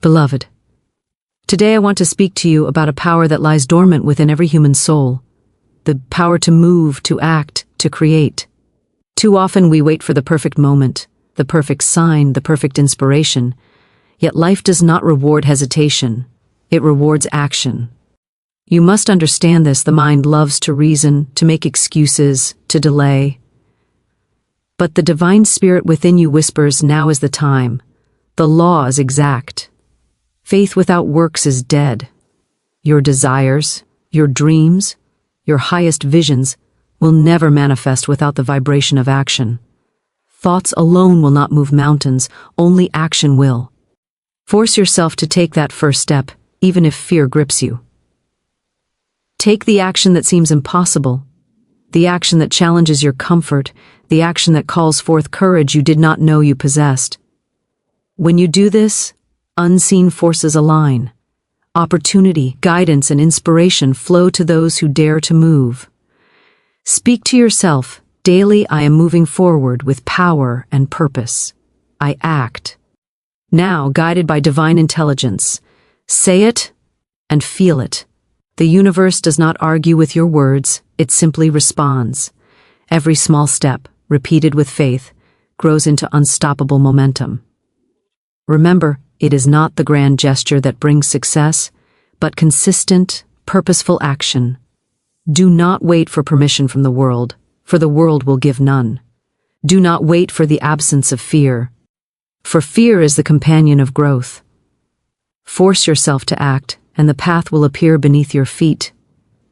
Beloved, today I want to speak to you about a power that lies dormant within every human soul. The power to move, to act, to create. Too often we wait for the perfect moment, the perfect sign, the perfect inspiration. Yet life does not reward hesitation. It rewards action. You must understand this. The mind loves to reason, to make excuses, to delay. But the divine spirit within you whispers, now is the time. The law is exact. Faith without works is dead. Your desires, your dreams, your highest visions will never manifest without the vibration of action. Thoughts alone will not move mountains, only action will. Force yourself to take that first step, even if fear grips you. Take the action that seems impossible, the action that challenges your comfort, the action that calls forth courage you did not know you possessed. When you do this, unseen forces align. Opportunity, guidance, and inspiration flow to those who dare to move. Speak to yourself, daily I am moving forward with power and purpose. I act. Now, guided by divine intelligence, say it and feel it. The universe does not argue with your words, it simply responds. Every small step, repeated with faith, grows into unstoppable momentum. Remember, it is not the grand gesture that brings success, but consistent, purposeful action. Do not wait for permission from the world, for the world will give none. Do not wait for the absence of fear, for fear is the companion of growth. Force yourself to act, and the path will appear beneath your feet.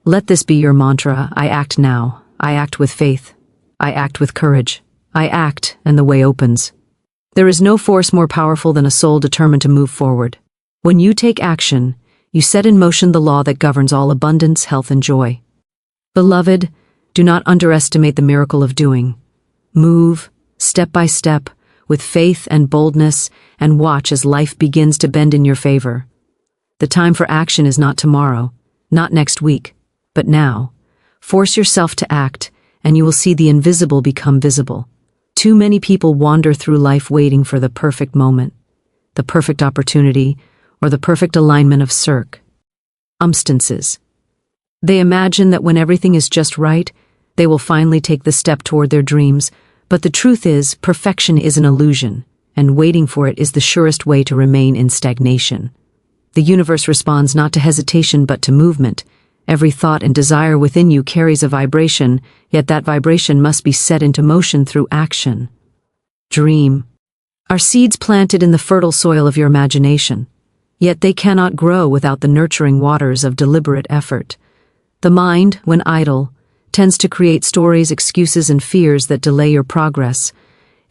Let this be your mantra. I act now. I act with faith. I act with courage. I act, and the way opens. There is no force more powerful than a soul determined to move forward. When you take action, you set in motion the law that governs all abundance, health, and joy. Beloved, do not underestimate the miracle of doing. Move, step by step, with faith and boldness, and watch as life begins to bend in your favor. The time for action is not tomorrow, not next week, but now. Force yourself to act, and you will see the invisible become visible. Too many people wander through life waiting for the perfect moment, the perfect opportunity, or the perfect alignment of circumstances. They imagine that when everything is just right, they will finally take the step toward their dreams, but the truth is, perfection is an illusion, and waiting for it is the surest way to remain in stagnation. The universe responds not to hesitation but to movement. Every thought and desire within you carries a vibration, yet that vibration must be set into motion through action. Dream. Are seeds planted in the fertile soil of your imagination, yet they cannot grow without the nurturing waters of deliberate effort. The mind, when idle, tends to create stories, excuses, and fears that delay your progress.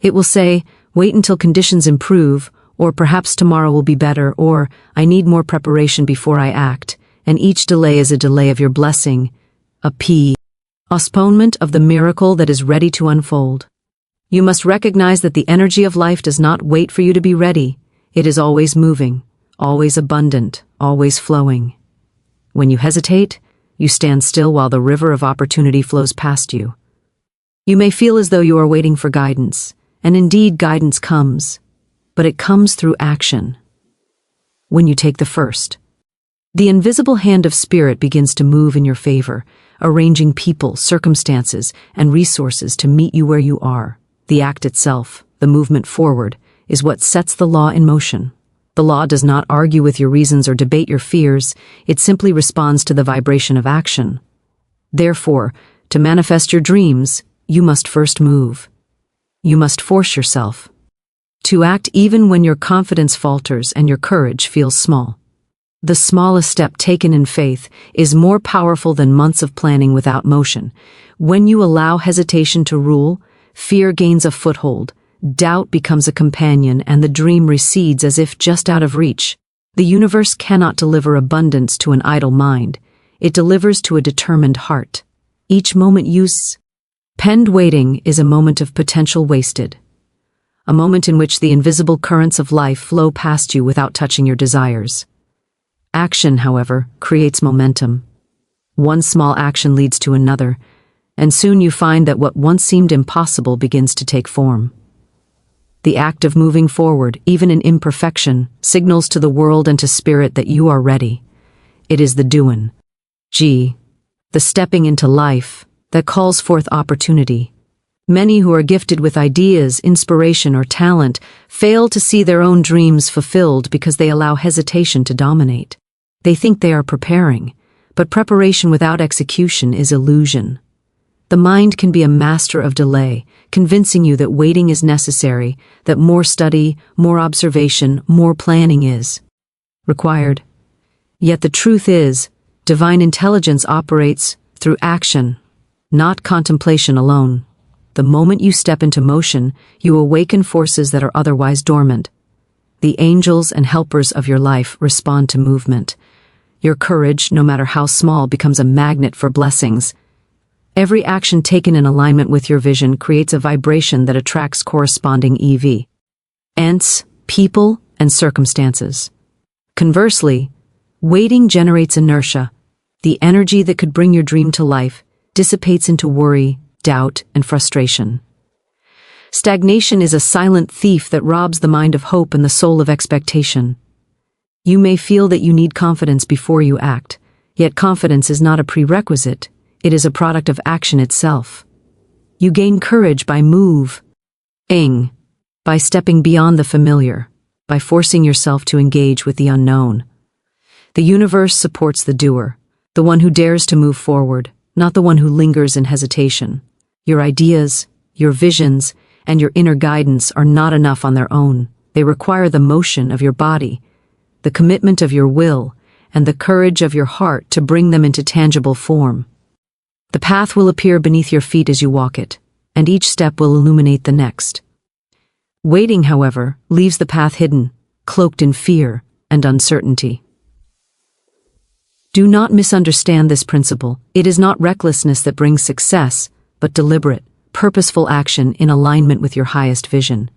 It will say, wait until conditions improve, or perhaps tomorrow will be better, or I need more preparation before I act. And each delay is a delay of your blessing, a postponement of the miracle that is ready to unfold. You must recognize that the energy of life does not wait for you to be ready. It is always moving, always abundant, always flowing. When you hesitate, you stand still while the river of opportunity flows past you. You may feel as though you are waiting for guidance, and indeed guidance comes, but it comes through action. When you take the first, the invisible hand of spirit begins to move in your favor, arranging people, circumstances, and resources to meet you where you are. The act itself, the movement forward, is what sets the law in motion. The law does not argue with your reasons or debate your fears, it simply responds to the vibration of action. Therefore, to manifest your dreams, you must first move. You must force yourself to act even when your confidence falters and your courage feels small. The smallest step taken in faith is more powerful than months of planning without motion. When you allow hesitation to rule, fear gains a foothold, doubt becomes a companion, and the dream recedes as if just out of reach. The universe cannot deliver abundance to an idle mind. It delivers to a determined heart. Each moment you spend waiting is a moment of potential wasted. A moment in which the invisible currents of life flow past you without touching your desires. Action, however, creates momentum. One small action leads to another, and soon you find that what once seemed impossible begins to take form. The act of moving forward, even in imperfection, signals to the world and to spirit that you are ready. It is the doing. The stepping into life that calls forth opportunity. Many who are gifted with ideas, inspiration, or talent fail to see their own dreams fulfilled because they allow hesitation to dominate. They think they are preparing, but preparation without execution is illusion. The mind can be a master of delay, convincing you that waiting is necessary, that more study, more observation, more planning is required. Yet the truth is, divine intelligence operates through action, not contemplation alone. The moment you step into motion, you awaken forces that are otherwise dormant. The angels and helpers of your life respond to movement. Your courage, no matter how small, becomes a magnet for blessings. Every action taken in alignment with your vision creates a vibration that attracts corresponding events, people, and circumstances. Conversely, waiting generates inertia. The energy that could bring your dream to life dissipates into worry, doubt, and frustration. Stagnation is a silent thief that robs the mind of hope and the soul of expectation. You may feel that you need confidence before you act, yet confidence is not a prerequisite. It is a product of action itself. You gain courage by moving, by stepping beyond the familiar, by forcing yourself to engage with the unknown. The universe supports the doer, the one who dares to move forward, not the one who lingers in hesitation. Your ideas, your visions, and your inner guidance are not enough on their own. They require the motion of your body, the commitment of your will, and the courage of your heart to bring them into tangible form. The path will appear beneath your feet as you walk it, and each step will illuminate the next. Waiting, however, leaves the path hidden, cloaked in fear and uncertainty. Do not misunderstand this principle. It is not recklessness that brings success, but deliberate, purposeful action in alignment with your highest vision.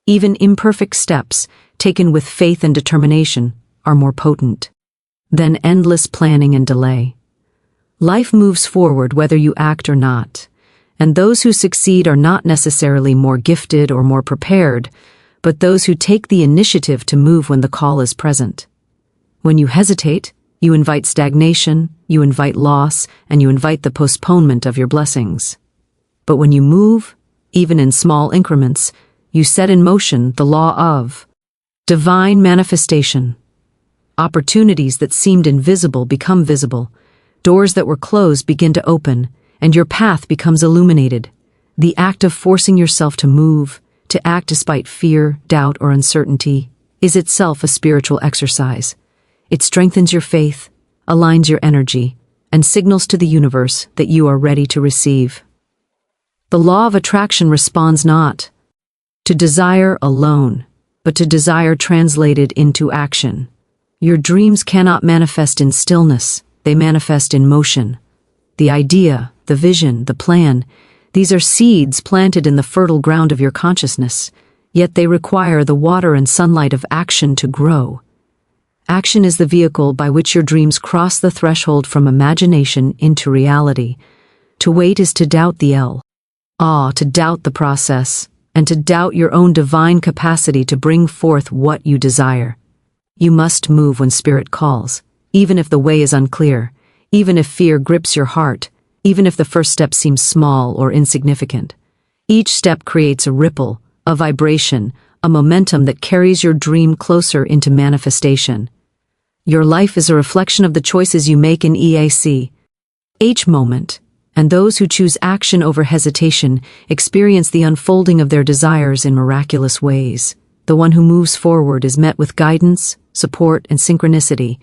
Even imperfect steps, taken with faith and determination, are more potent than endless planning and delay. Life moves forward whether you act or not, and those who succeed are not necessarily more gifted or more prepared, but those who take the initiative to move when the call is present. When you hesitate, you invite stagnation, you invite loss, and you invite the postponement of your blessings. But when you move, even in small increments, you set in motion the law of divine manifestation. Opportunities that seemed invisible become visible. Doors that were closed begin to open, and your path becomes illuminated. The act of forcing yourself to move, to act despite fear, doubt, or uncertainty, is itself a spiritual exercise. It strengthens your faith, aligns your energy, and signals to the universe that you are ready to receive. The law of attraction responds not to desire alone, but to desire translated into action. Your dreams cannot manifest in stillness. They manifest in motion. The idea, the vision, the plan, these are seeds planted in the fertile ground of your consciousness, yet they require the water and sunlight of action to grow. Action is the vehicle by which your dreams cross the threshold from imagination into reality. To wait is to doubt to doubt the process, and to doubt your own divine capacity to bring forth what you desire. You must move when spirit calls. Even if the way is unclear, even if fear grips your heart, even if the first step seems small or insignificant. Each step creates a ripple, a vibration, a momentum that carries your dream closer into manifestation. Your life is a reflection of the choices you make in each moment, and those who choose action over hesitation experience the unfolding of their desires in miraculous ways. The one who moves forward is met with guidance, support, and synchronicity,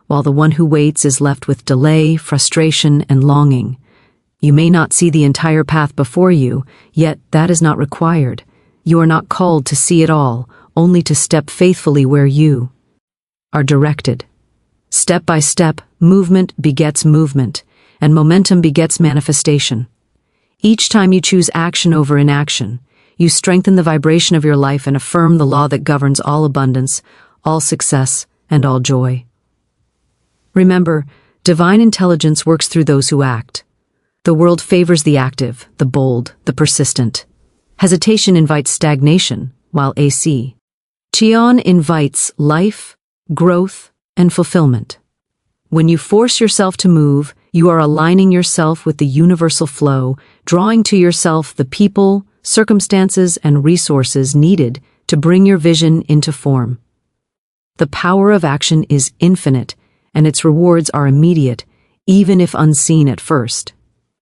while the one who waits is left with delay, frustration, and longing. You may not see the entire path before you, yet that is not required. You are not called to see it all, only to step faithfully where you are directed. Step by step, movement begets movement, and momentum begets manifestation. Each time you choose action over inaction, you strengthen the vibration of your life and affirm the law that governs all abundance, all success, and all joy. Remember, divine intelligence works through those who act. The world favors the active, the bold, the persistent. Hesitation invites stagnation, while AC. Qian invites life, growth, and fulfillment. When you force yourself to move, you are aligning yourself with the universal flow, drawing to yourself the people, circumstances, and resources needed to bring your vision into form. The power of action is infinite, and its rewards are immediate, even if unseen at first.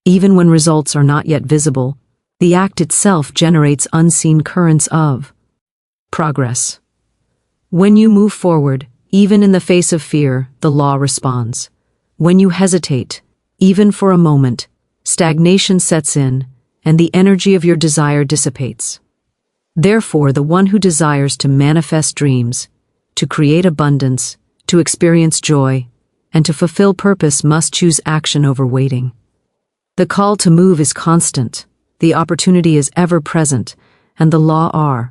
Even when results are not yet visible, the act itself generates unseen currents of progress. When you move forward, even in the face of fear, the law responds. When you hesitate, even for a moment, stagnation sets in, and the energy of your desire dissipates. Therefore, the one who desires to manifest dreams, to create abundance, to experience joy, and to fulfill purpose must choose action over waiting. The call to move is constant, the opportunity is ever present, and the law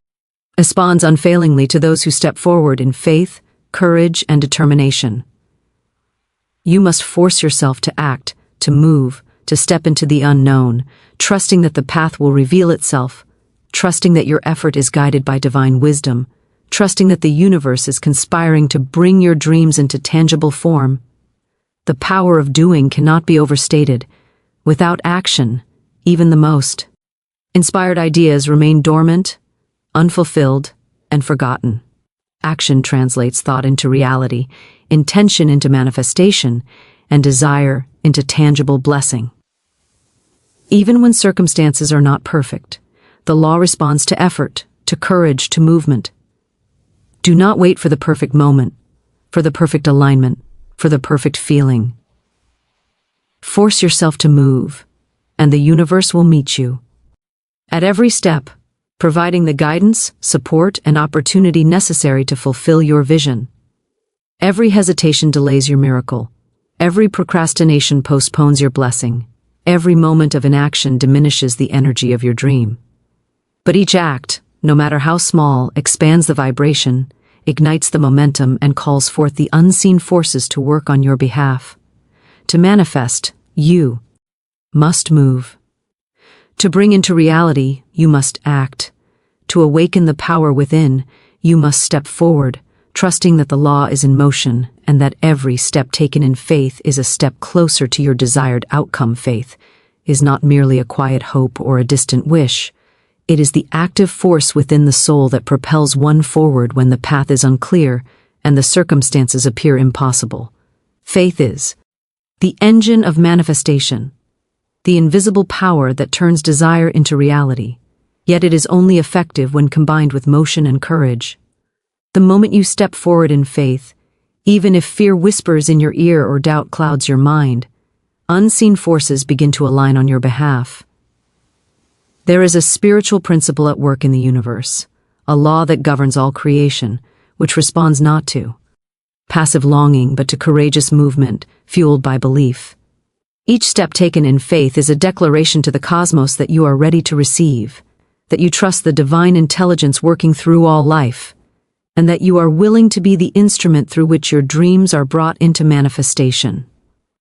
responds unfailingly to those who step forward in faith, courage, and determination. You must force yourself to act, to move, to step into the unknown, trusting that the path will reveal itself, trusting that your effort is guided by divine wisdom, trusting that the universe is conspiring to bring your dreams into tangible form. The power of doing cannot be overstated. Without action, even the most inspired ideas remain dormant, unfulfilled, and forgotten. Action translates thought into reality, intention into manifestation, and desire into tangible blessing. Even when circumstances are not perfect, the law responds to effort, to courage, to movement. Do not wait for the perfect moment, for the perfect alignment, for the perfect feeling. Force yourself to move, and the universe will meet you. At every step, providing the guidance, support, and opportunity necessary to fulfill your vision. Every hesitation delays your miracle. Every procrastination postpones your blessing. Every moment of inaction diminishes the energy of your dream. But each act, no matter how small, expands the vibration, ignites the momentum, and calls forth the unseen forces to work on your behalf. To manifest, you must move. To bring into reality, you must act. To awaken the power within, you must step forward, trusting that the law is in motion and that every step taken in faith is a step closer to your desired outcome. Faith is not merely a quiet hope or a distant wish. It is the active force within the soul that propels one forward when the path is unclear and the circumstances appear impossible. Faith is the engine of manifestation, the invisible power that turns desire into reality, yet it is only effective when combined with motion and courage. The moment you step forward in faith, even if fear whispers in your ear or doubt clouds your mind, unseen forces begin to align on your behalf. There is a spiritual principle at work in the universe, a law that governs all creation, which responds not to passive longing but to courageous movement, fueled by belief. Each step taken in faith is a declaration to the cosmos that you are ready to receive, that you trust the divine intelligence working through all life, and that you are willing to be the instrument through which your dreams are brought into manifestation.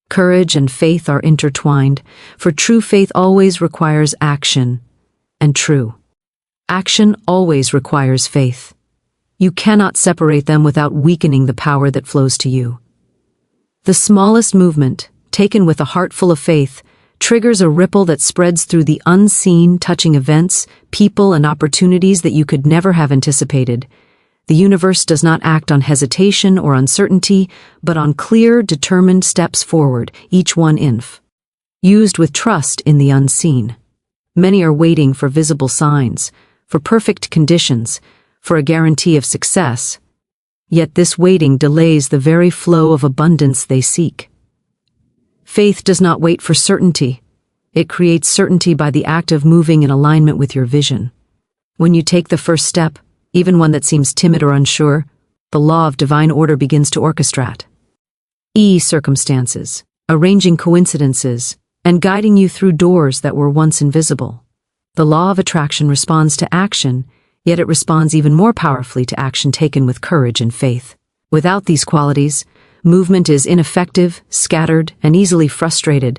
Courage and faith are intertwined, for true faith always requires action, and true action always requires faith. You cannot separate them without weakening the power that flows to you. The smallest movement, taken with a heart full of faith, triggers a ripple that spreads through the unseen, touching events, people, and opportunities that you could never have anticipated. The universe does not act on hesitation or uncertainty, but on clear, determined steps forward, each one used with trust in the unseen. Many are waiting for visible signs, for perfect conditions, for a guarantee of success. Yet this waiting delays the very flow of abundance they seek. Faith does not wait for certainty. It creates certainty by the act of moving in alignment with your vision. When you take the first step, even one that seems timid or unsure, the law of divine order begins to orchestrate circumstances, arranging coincidences, and guiding you through doors that were once invisible. The law of attraction responds to action, yet it responds even more powerfully to action taken with courage and faith. Without these qualities, movement is ineffective, scattered, and easily frustrated,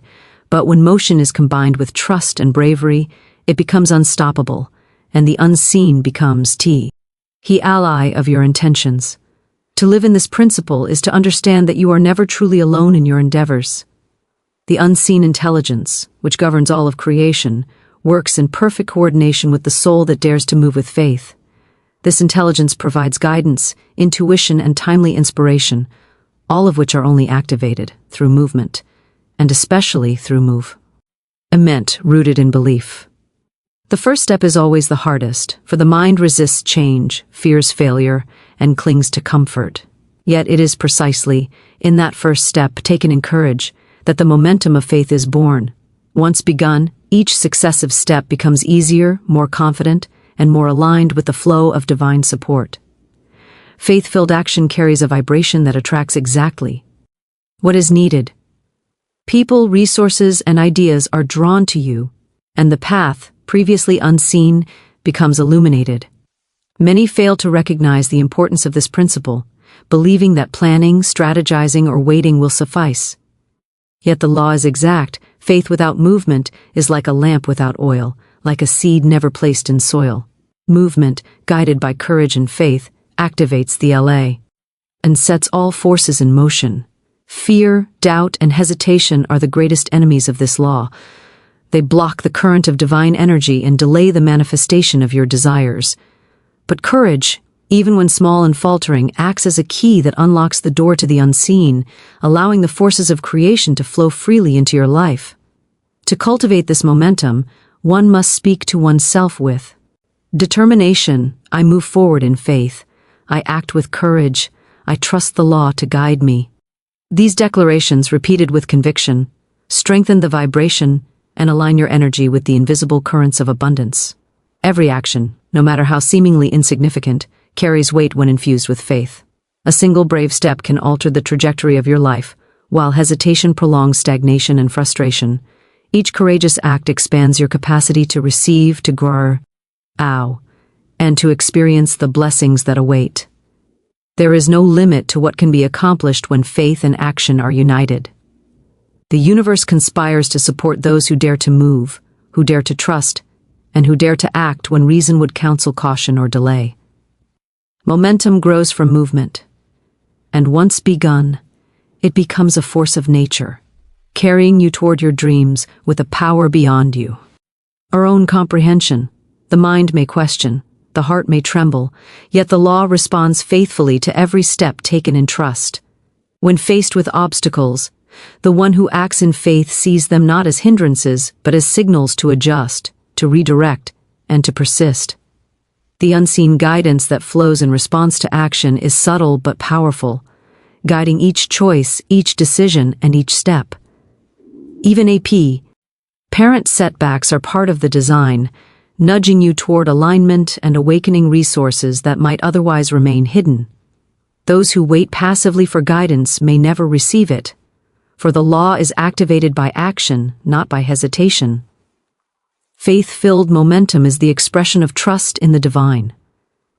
but when motion is combined with trust and bravery, it becomes unstoppable, and the unseen becomes T. He ally of your intentions. To live in this principle is to understand that you are never truly alone in your endeavors. The unseen intelligence, which governs all of creation, works in perfect coordination with the soul that dares to move with faith. This intelligence provides guidance, intuition, and timely inspiration, all of which are only activated through movement, and especially through movement rooted in belief. The first step is always the hardest, for the mind resists change, fears failure, and clings to comfort. Yet it is precisely in that first step, taken in courage, that the momentum of faith is born. Once begun, each successive step becomes easier, more confident, and more aligned with the flow of divine support. Faith-filled action carries a vibration that attracts exactly what is needed. People, resources, and ideas are drawn to you, and the path, previously unseen, becomes illuminated. Many fail to recognize the importance of this principle, believing that planning, strategizing, or waiting will suffice. Yet the law is exact. Faith without movement is like a lamp without oil, like a seed never placed in soil. Movement, guided by courage and faith, activates the LA and sets all forces in motion. Fear, doubt, and hesitation are the greatest enemies of this law. They block the current of divine energy and delay the manifestation of your desires. But courage, even when small and faltering, acts as a key that unlocks the door to the unseen, allowing the forces of creation to flow freely into your life. To cultivate this momentum, one must speak to oneself with determination. I move forward in faith. I act with courage. I trust the law to guide me. These declarations, repeated with conviction, strengthen the vibration and align your energy with the invisible currents of abundance. Every action, no matter how seemingly insignificant, carries weight when infused with faith. A single brave step can alter the trajectory of your life, while hesitation prolongs stagnation and frustration. Each courageous act expands your capacity to receive, to grow, and to experience the blessings that await. There is no limit to what can be accomplished when faith and action are united. The universe conspires to support those who dare to move, who dare to trust, and who dare to act when reason would counsel caution or delay. Momentum grows from movement, and once begun, it becomes a force of nature, carrying you toward your dreams with a power beyond you. Our own comprehension, the mind may question, the heart may tremble, yet the law responds faithfully to every step taken in trust. When faced with obstacles, the one who acts in faith sees them not as hindrances, but as signals to adjust, to redirect, and to persist. The unseen guidance that flows in response to action is subtle but powerful, guiding each choice, each decision, and each step. Even parent setbacks are part of the design, nudging you toward alignment and awakening resources that might otherwise remain hidden. Those who wait passively for guidance may never receive it, for the law is activated by action, not by hesitation. Faith-filled momentum is the expression of trust in the divine,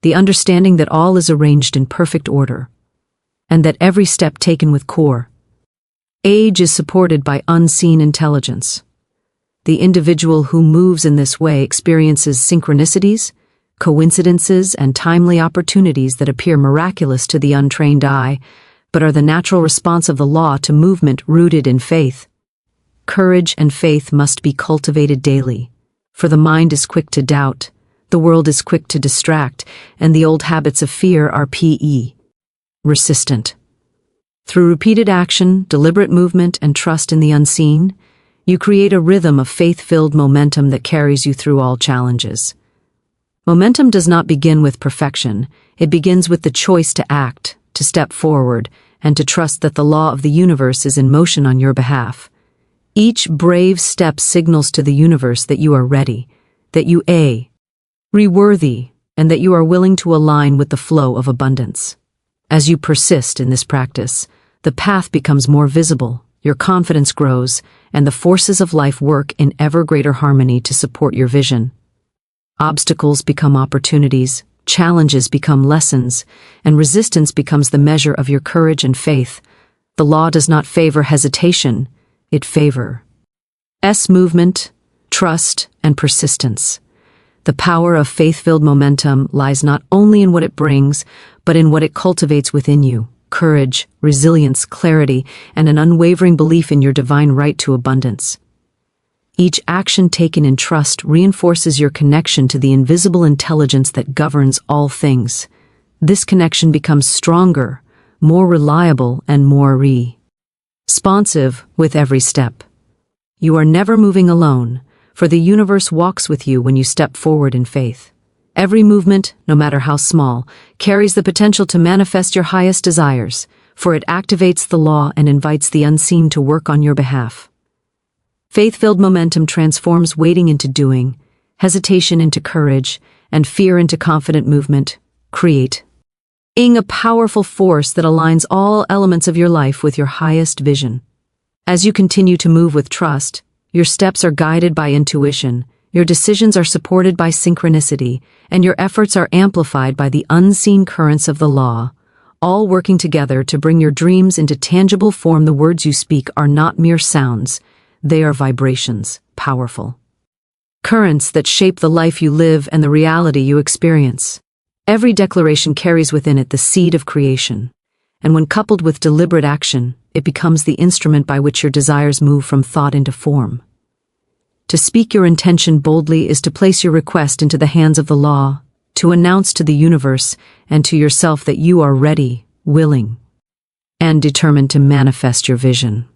the understanding that all is arranged in perfect order, and that every step taken with courage is supported by unseen intelligence. The individual who moves in this way experiences synchronicities, coincidences, and timely opportunities that appear miraculous to the untrained eye, but are the natural response of the law to movement rooted in faith. Courage and faith must be cultivated daily, for the mind is quick to doubt, the world is quick to distract, and the old habits of fear are resistant. Through repeated action, deliberate movement, and trust in the unseen, you create a rhythm of faith-filled momentum that carries you through all challenges. Momentum does not begin with perfection. It begins with the choice to act, to step forward, and to trust that the law of the universe is in motion on your behalf. Each brave step signals to the universe that you are ready, that you are worthy, and that you are willing to align with the flow of abundance. As you persist in this practice, the path becomes more visible, your confidence grows, and the forces of life work in ever greater harmony to support your vision. Obstacles become opportunities, challenges become lessons, and resistance becomes the measure of your courage and faith. The law does not favor hesitation, it favors movement, trust, and persistence. The power of faith-filled momentum lies not only in what it brings, but in what it cultivates within you: courage, resilience, clarity, and an unwavering belief in your divine right to abundance. Each action taken in trust reinforces your connection to the invisible intelligence that governs all things. This connection becomes stronger, more reliable, and more responsive with every step. You are never moving alone, for the universe walks with you when you step forward in faith. Every movement, no matter how small, carries the potential to manifest your highest desires, for it activates the law and invites the unseen to work on your behalf. Faith-filled momentum transforms waiting into doing, hesitation into courage, and fear into confident movement, creating a powerful force that aligns all elements of your life with your highest vision. As you continue to move with trust, your steps are guided by intuition, your decisions are supported by synchronicity, and your efforts are amplified by the unseen currents of the law, all working together to bring your dreams into tangible form. The words you speak are not mere sounds. They are vibrations, powerful currents that shape the life you live and the reality you experience. Every declaration carries within it the seed of creation, and when coupled with deliberate action, it becomes the instrument by which your desires move from thought into form. To speak your intention boldly is to place your request into the hands of the law, to announce to the universe and to yourself that you are ready, willing, and determined to manifest your vision.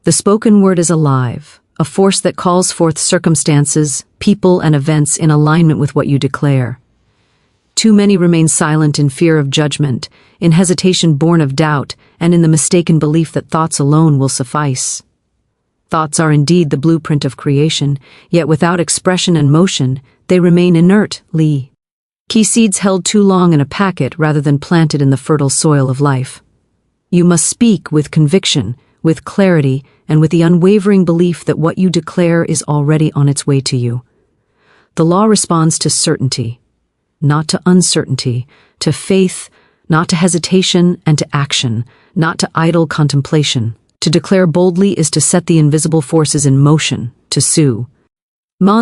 The spoken word is alive, a force that calls forth circumstances, people, and events in alignment with what you declare. Too many remain silent in fear of judgment, in hesitation born of doubt, and in the mistaken belief that thoughts alone will suffice. Thoughts are indeed the blueprint of creation, yet without expression and motion, they remain inert, key seeds held too long in a packet rather than planted in the fertile soil of life. You must speak with conviction, with clarity, and with the unwavering belief that what you declare is already on its way to you. The law responds to certainty, not to uncertainty, to faith, not to hesitation, and to action, not to idle contemplation. To declare boldly is to set the invisible forces in motion, to summon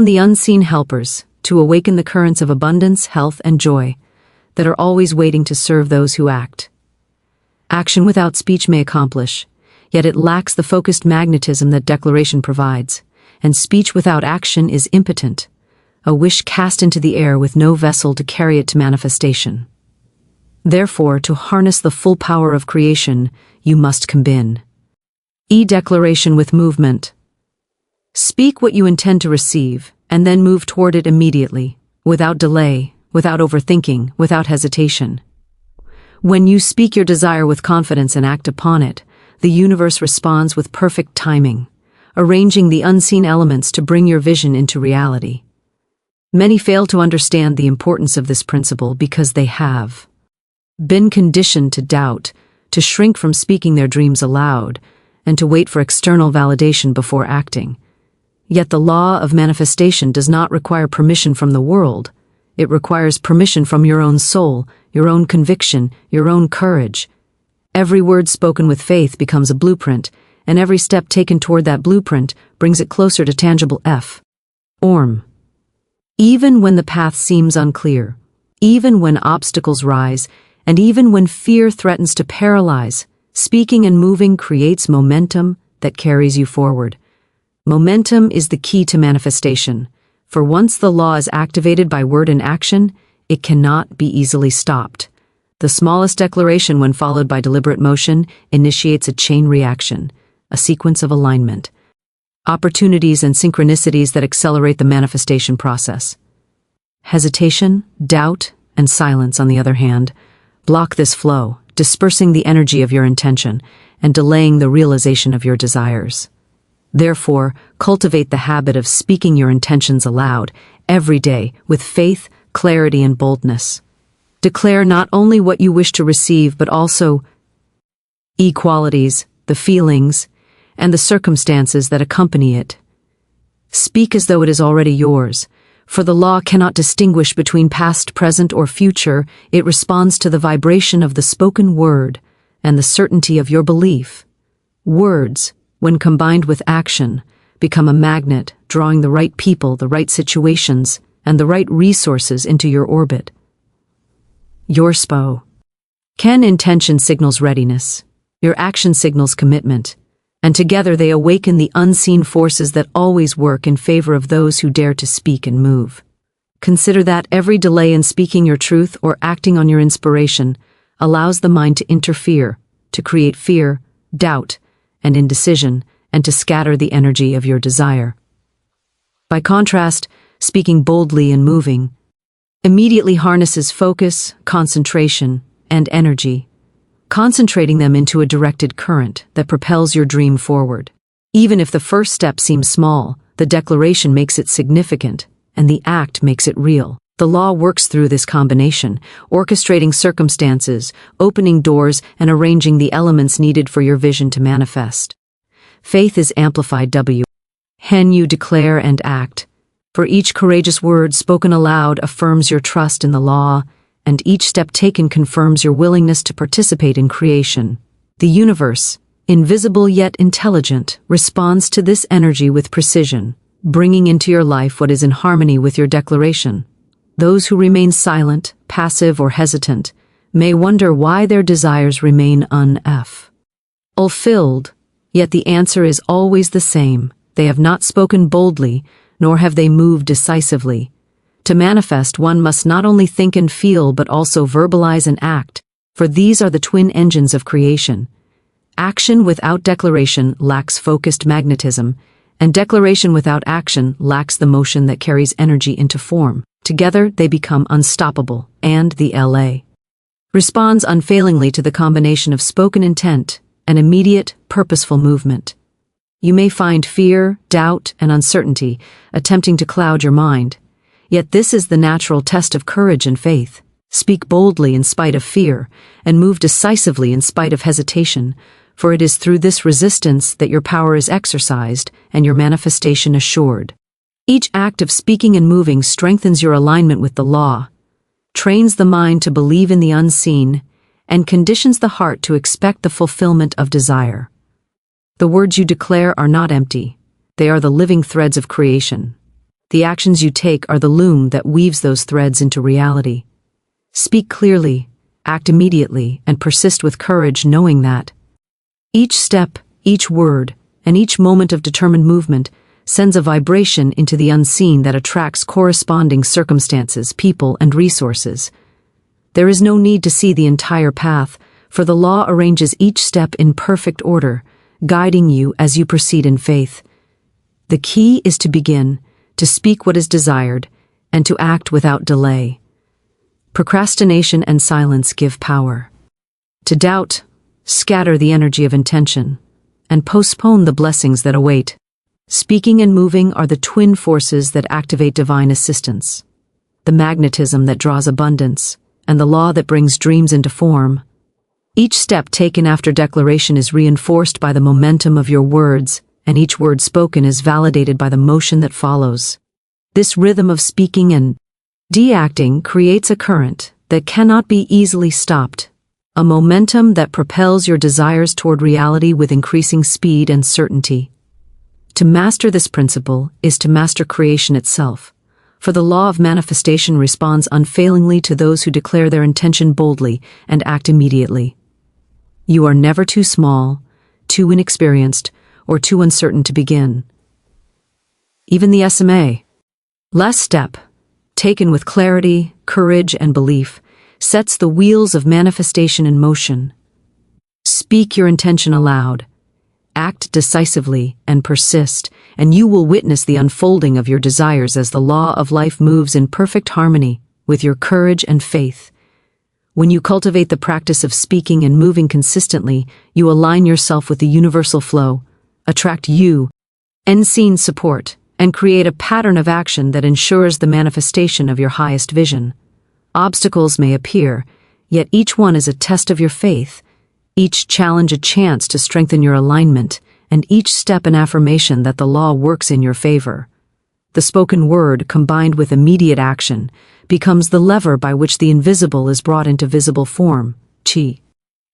the unseen helpers, to awaken the currents of abundance, health, and joy that are always waiting to serve those who act. Action without speech may accomplish, yet it lacks the focused magnetism that declaration provides, and speech without action is impotent, a wish cast into the air with no vessel to carry it to manifestation. Therefore, to harness the full power of creation, you must combine declaration with movement. Speak what you intend to receive, and then move toward it immediately, without delay, without overthinking, without hesitation. When you speak your desire with confidence and act upon it, the universe responds with perfect timing, arranging the unseen elements to bring your vision into reality. Many fail to understand the importance of this principle because they have been conditioned to doubt, to shrink from speaking their dreams aloud, and to wait for external validation before acting. Yet the law of manifestation does not require permission from the world. It requires permission from your own soul, your own conviction, your own courage. Every word spoken with faith becomes a blueprint, and every step taken toward that blueprint brings it closer to tangible form. Even when the path seems unclear, even when obstacles rise, and even when fear threatens to paralyze, speaking and moving creates momentum that carries you forward. Momentum is the key to manifestation, for once the law is activated by word and action, it cannot be easily stopped. The smallest declaration, when followed by deliberate motion, initiates a chain reaction, a sequence of alignment, opportunities and synchronicities that accelerate the manifestation process. Hesitation, doubt, and silence, on the other hand, block this flow, dispersing the energy of your intention and delaying the realization of your desires. Therefore, cultivate the habit of speaking your intentions aloud every day with faith, clarity, and boldness. Declare not only what you wish to receive, but also qualities, the feelings, and the circumstances that accompany it. Speak as though it is already yours, for the law cannot distinguish between past, present, or future. It responds to the vibration of the spoken word and the certainty of your belief. Words, when combined with action, become a magnet, drawing the right people, the right situations, and the right resources into your orbit. Your SPO. Can intention signals readiness, your action signals commitment, and together they awaken the unseen forces that always work in favor of those who dare to speak and move. Consider that every delay in speaking your truth or acting on your inspiration allows the mind to interfere, to create fear, doubt, and indecision, and to scatter the energy of your desire. By contrast, speaking boldly and moving immediately harnesses focus, concentration, and energy, concentrating them into a directed current that propels your dream forward. Even if the first step seems small, the declaration makes it significant, and the act makes it real. The law works through this combination, orchestrating circumstances, opening doors, and arranging the elements needed for your vision to manifest. Faith is amplified. When you declare and act, for each courageous word spoken aloud affirms your trust in the law, and each step taken confirms your willingness to participate in creation. The universe, invisible yet intelligent, responds to this energy with precision, bringing into your life what is in harmony with your declaration. Those who remain silent, passive, or hesitant may wonder why their desires remain unfulfilled, yet the answer is always the same. They have not spoken boldly, nor have they moved decisively. To manifest, one must not only think and feel but also verbalize and act, for these are the twin engines of creation. Action without declaration lacks focused magnetism, and declaration without action lacks the motion that carries energy into form. Together, they become unstoppable, and the LA responds unfailingly to the combination of spoken intent and immediate, purposeful movement. You may find fear, doubt, and uncertainty attempting to cloud your mind. Yet this is the natural test of courage and faith. Speak boldly in spite of fear, and move decisively in spite of hesitation, for it is through this resistance that your power is exercised and your manifestation assured. Each act of speaking and moving strengthens your alignment with the law, trains the mind to believe in the unseen, and conditions the heart to expect the fulfillment of desire. The words you declare are not empty. They are the living threads of creation. The actions you take are the loom that weaves those threads into reality. Speak clearly, act immediately, and persist with courage, knowing that each step, each word, and each moment of determined movement sends a vibration into the unseen that attracts corresponding circumstances, people, and resources. There is no need to see the entire path, for the law arranges each step in perfect order, guiding you as you proceed in faith. The key is to begin, to speak what is desired, and to act without delay. Procrastination and silence give power. To doubt, scatter the energy of intention, and postpone the blessings that await. Speaking and moving are the twin forces that activate divine assistance, the magnetism that draws abundance, and the law that brings dreams into form. Each step taken after declaration is reinforced by the momentum of your words, and each word spoken is validated by the motion that follows. This rhythm of speaking and acting creates a current that cannot be easily stopped, a momentum that propels your desires toward reality with increasing speed and certainty. To master this principle is to master creation itself, for the law of manifestation responds unfailingly to those who declare their intention boldly and act immediately. You are never too small, too inexperienced, or too uncertain to begin. Even the SMA, last step, taken with clarity, courage, and belief, sets the wheels of manifestation in motion. Speak your intention aloud, act decisively, and persist, and you will witness the unfolding of your desires as the law of life moves in perfect harmony with your courage and faith. When you cultivate the practice of speaking and moving consistently, you align yourself with the universal flow, attract unseen support, and create a pattern of action that ensures the manifestation of your highest vision. Obstacles may appear, yet each one is a test of your faith, each challenge a chance to strengthen your alignment, and each step an affirmation that the law works in your favor. The spoken word, combined with immediate action, becomes the lever by which the invisible is brought into visible form, chi.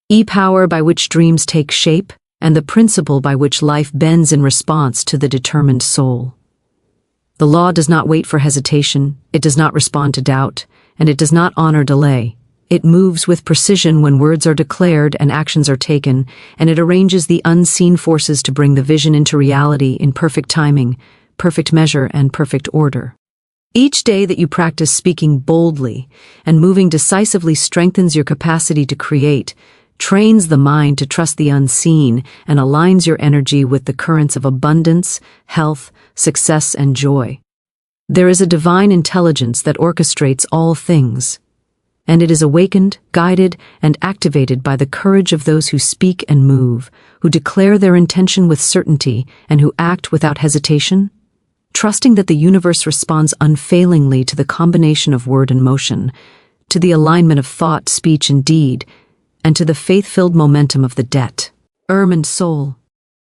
E-power by which dreams take shape, and the principle by which life bends in response to the determined soul. The law does not wait for hesitation, it does not respond to doubt, and it does not honor delay. It moves with precision when words are declared and actions are taken, and it arranges the unseen forces to bring the vision into reality in perfect timing, perfect measure, and perfect order. Each day that you practice speaking boldly and moving decisively strengthens your capacity to create, trains the mind to trust the unseen, and aligns your energy with the currents of abundance, health, success, and joy. There is a divine intelligence that orchestrates all things, and it is awakened, guided, and activated by the courage of those who speak and move, who declare their intention with certainty, and who act without hesitation, trusting that the universe responds unfailingly to the combination of word and motion, to the alignment of thought, speech, and deed, and to the faith-filled momentum of the debt. And soul.